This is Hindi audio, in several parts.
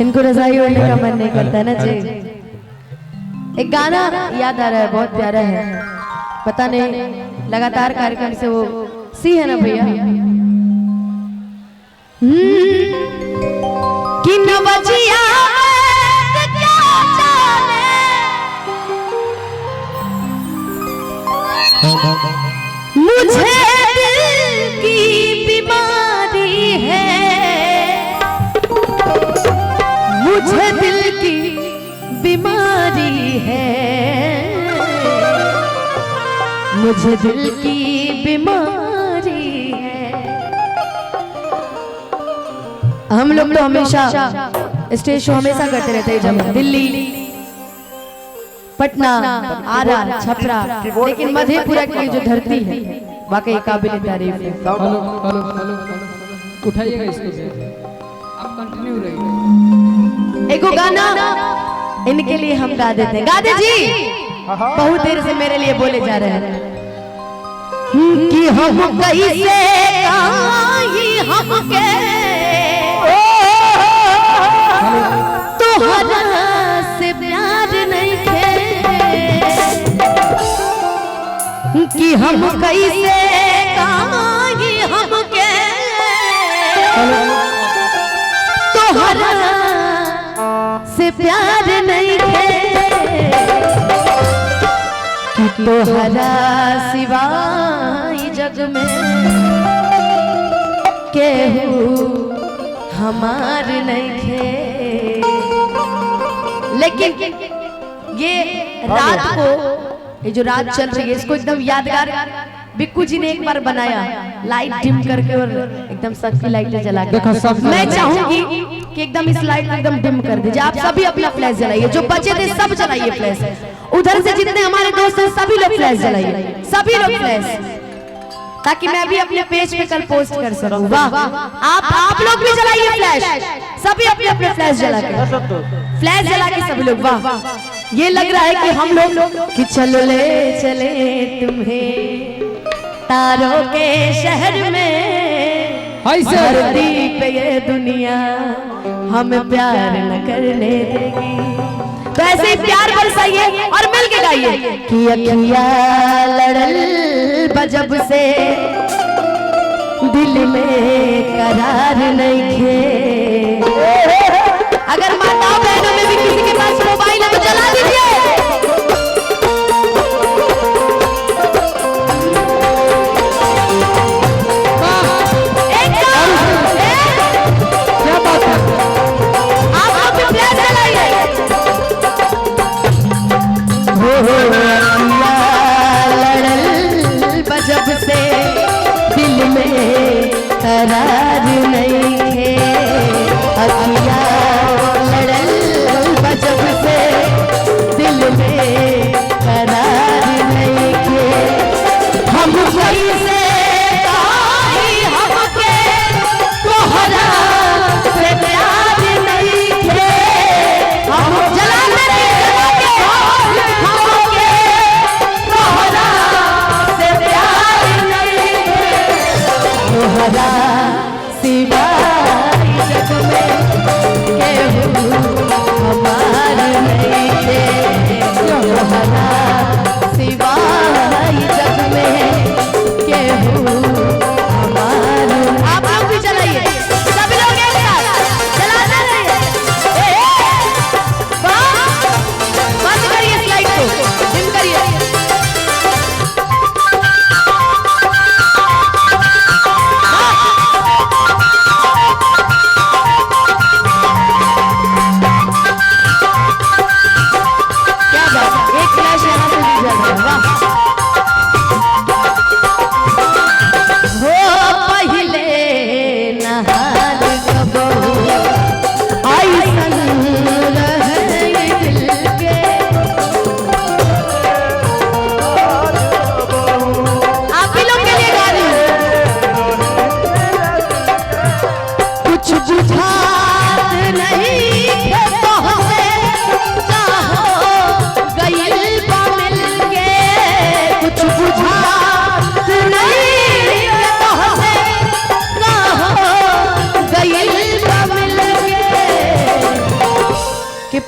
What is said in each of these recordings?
इनको रजाई ओढ़ने का मन नहीं करता ना जी। एक गाना याद आ रहा है, बहुत प्यारा है, पता नहीं लगातार कार्यक्रम से वो सी है ना भैया कि नवजिया मुझे दिल की बीमारी है, मुझे दिल की बीमारी है, मुझे दिल की बीमारी है। हम लोग तो हमेशा स्टेज शो हमेशा करते रहते हैं, जब दिल्ली, पटना, आरा, छपरा, लेकिन मधेपुरा की जो धरती है वाकई काबिल तारीफ है। उठाइएगा इसको, आप कंटिन्यू रहिए। एक गाना इनके लिए हम गा देते हैं। गा दे जी, बहुत देर से मेरे लिए बोले जा रहे हैं कि हम कैसे हमके तोहरा से प्यार नहीं थे, कि हम कैसे हमके तोहरा से प्यार नहीं थे, कि तोहरा सिवाय जग में केहू हमार नहीं थे। लेकिन ये रात को, ये जो रात चल रही है इसको एकदम यादगार बिक्कू जी ने एक बार बनाया, लाइट डिम करके और एकदम सबकी लाइटें जला के। मैं चाहूंगी कि एकदम इस लाइट को एकदम डिम कर दीजिए। आप सभी अपना फ्लैश जलाइए, जो बचे थे सब जलाइए फ्लैश। उधर से जितने हमारे दोस्त हैं सभी लोग फ्लैश जलाइए, सभी लोग फ्लैश, ताकि मैं भी अपने पेज पे कल पोस्ट कर सकूं। वाह, आप लोग भी जलाइए फ्लैश, सभी अपने अपने फ्लैश जला के, फ्लैश जला के सभी लोग। वाह, ये लग रहा है कि हम लोग कि चलो ले चले तुम्हें तारों के शहर में, धरती पे ये दुनिया हमें प्यार न करने देगी। तो ऐसे ही प्यार बरसाइए और मिल के गाइए कि अखिया लड़ल बजब से दिल में करार नहीं थे। अगर माताओं बहनों में भी किसी के पास मोबाइल है तो जला दीजिए। जब से दिल में करार नहीं है,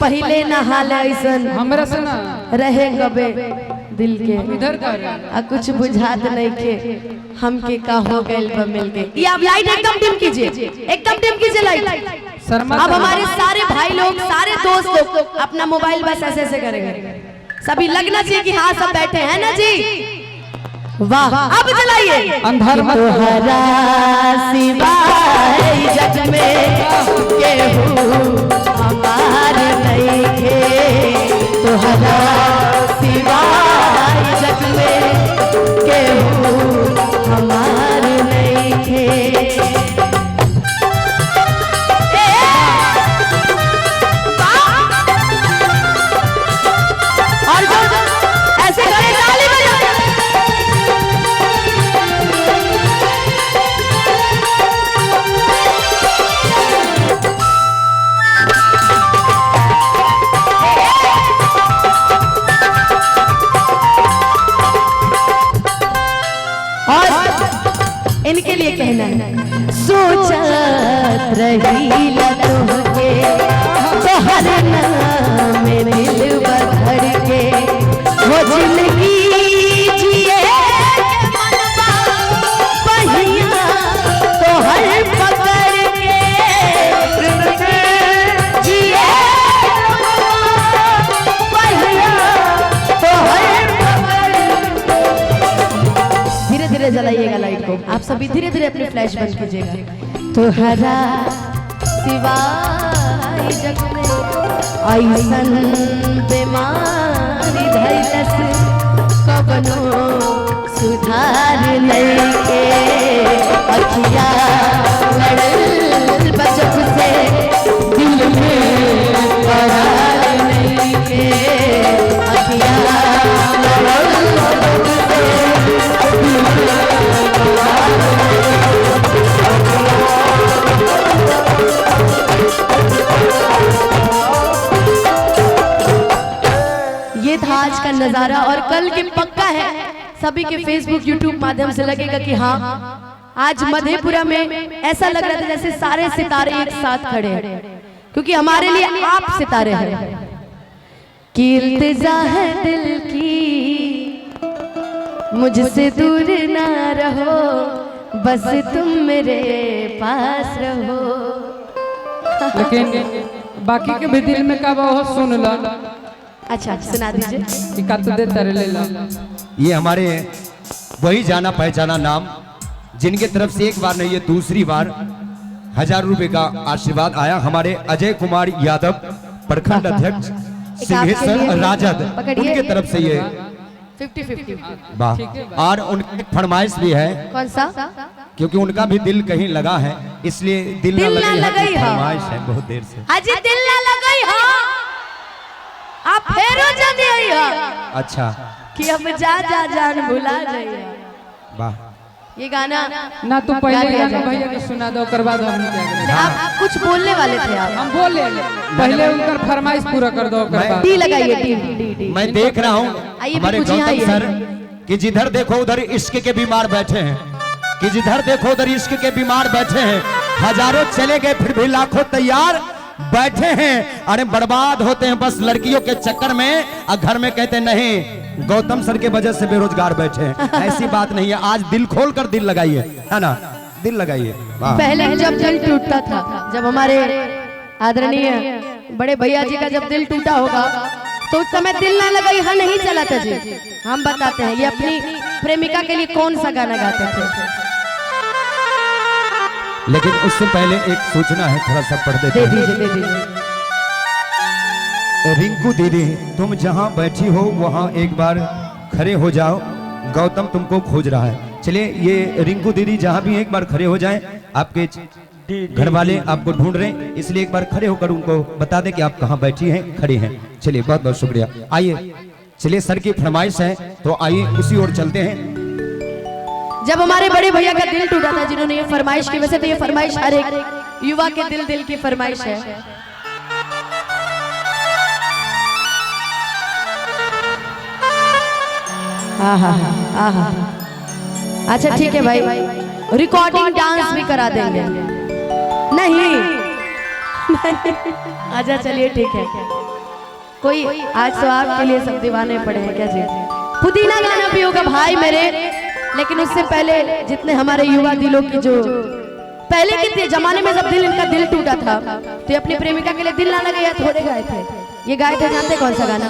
पहले ना हाल ऐसन हमरा से ना रहे कबे दिल के इधर का रहे। आ कुछ बुझात नहीं के हमके का हो गइल बा मिल के। ये आप लाइट एकदम डिम कीजिए, एकदम डिम कीजिए लाइट। शर्मा अब हमारे सारे भाई लोग, सारे दोस्त लोग अपना मोबाइल बस ऐसे ऐसे करेंगे। सभी लगना चाहिए कि हाँ सब बैठे हैं ना जी। वाह, अब जलाइए। अंधार मत करो। तोहरा सिवाय जग में केहू हमार नहीं है। तोहरा सिवाय जग में केहू हमार नहीं है। और जो ऐसे करे ताली बजाओ। इनके लिए कहना है। सोचत रही तुमके तोहर नाम में दिल भर के वो जिंदगी जिए मनवा पहिया तोहर पकड़ के जिए पहिया तोहर धीरे धीरे जलाइएगा लाइट को। आप सभी धीरे धीरे अपने फ्लैश बंद कीजिएगा। तोहरा सिवाय जग में ऐसन बीमारी धैलस कबनो सुधार नहीं के। अखिया लड़ल बजब से दिल में करार नहीं के। अखिया लड़ल बजब से ये था आज का नजारा। और कल के पक्का है सभी के फेसबुक यूट्यूब माध्यम से लगेगा कि हाँ आज मधेपुरा में ऐसा लग रहा था जैसे सारे सितारे एक साथ खड़े हैं, क्योंकि हमारे लिए आप सितारे हैं। कि इल्तिजा है दिल की मुझसे दूर ना रहो, बस तुम मेरे पास रहो। लेकिन बाकी के भी दिल में का वो सुन ला। अच्छा सुना दीजिए। दे तारे ले ला। ये हमारे वही जाना पहचाना नाम जिनके तरफ से एक बार नहीं ये दूसरी बार 1000 रुपए का आशीर्वाद आया। हमारे अजय कुमार यादव प्रखंड अध्यक्ष सिंहेश्वर राजद, उनके तरफ से ये 50-50 वाह। और उनकी फरमाइश भी है। कौन सा? क्योंकि उनका भी दिल कहीं लगा है, इसलिए दिल ना लगी है फरमाइश है बहुत देर से। अजी दिल ना लगाई हो आप फेरो जल्दी आई हो। अच्छा कि अब जा जा जान भुला जाइए। वाह। ये गाना ना तू पहले गाना भैया को सुना दो, कर बाद हम क्या करें। आप कुछ बोलने वाले थे आप। हम बोले पहले उनका फरमाइश पूरा कर दो, कर बाद टी लगाइए। टी मैं देख रहा हूँ हमारे गौतम सर कि जिधर देखो उधर इश्क के बीमार बैठे हैं, कि जिधर देखो उधर इश्क के बीमार बैठे हैं। हजारों चले गए फिर भी लाखों तैयार बैठे हैं। अरे बर्बाद होते हैं बस लड़कियों के चक्कर में, और घर में कहते नहीं गौतम सर के वजह से बेरोजगार बैठे हैं। ऐसी बात नहीं है। आज दिल खोल कर दिल लगाइए, है ना, दिल लगाइए। पहले जब दिल टूटता था, जब हमारे आदरणीय बड़े भैया जी का जब दिल टूटा होगा तो उस समय दिल ना लगाई हाँ नहीं चला था जी। हम बताते हैं ये अपनी प्रेमिका के लिए कौन सा गाना गाते थे। लेकिन उससे पहले एक सूचना है, थोड़ा सा पढ़ देते हैं। दे दीजिए। रिंकू दीदी तुम जहां बैठी हो वहां एक बार खड़े हो जाओ, गौतम तुमको खोज रहा है। चलिए ये रिंकू दीदी जहां भी एक बार खड़े हो जाएं, आपके घर वाले आपको ढूंढ रहे हैं, इसलिए एक बार खड़े होकर उनको बता दें कि आप कहां बैठी हैं, खड़े हैं। चलिए बहुत बहुत शुक्रिया। आइए चलिए सर की फरमाइश है तो आइए उसी ओर चलते हैं। जब हमारे बड़े भैया का दिल टूटा था जिन्होंने ये फरमाइश की, वैसे तो ये फरमाइश हर एक युवा के दिल की फरमाइश है। अच्छा ठीक है भाई, रिकॉर्डिंग डांस भी करा देंगे। नहीं अच्छा चलिए ठीक है। कोई आज तो आपके लिए सब दीवाने पड़े हैं क्या जी। पुदीना गाना भी होगा भाई मेरे, लेकिन उससे पहले जितने हमारे युवा दिलों की जो पहले के जमाने में जब इनका दिल टूटा था तो ये अपनी प्रेमिका के लिए दिल ना लगाया थोड़े गाए थे। ये गाए थे जानते कौन सा गाना?